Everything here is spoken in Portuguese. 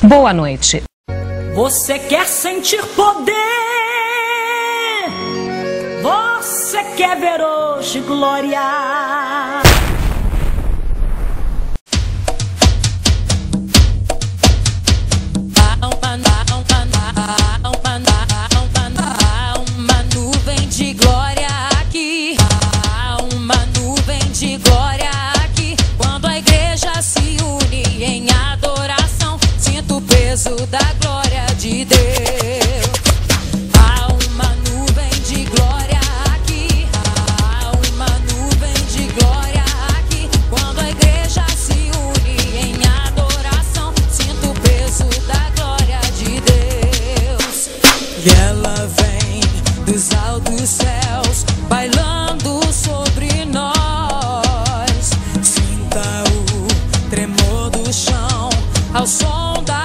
Boa noite. Você quer sentir poder? Você quer ver hoje glória? Uma nuvem de glória aqui. Há uma nuvem de glória aqui. Quando a igreja se une em adoração, sinto o peso da glória de Deus. Há uma nuvem de glória aqui. Há uma nuvem de glória aqui. Quando a igreja se une em adoração, sinto o peso da glória de Deus. E ela vem dos altos céus, bailando sobre nós. Sinta o tremor do chão ao som da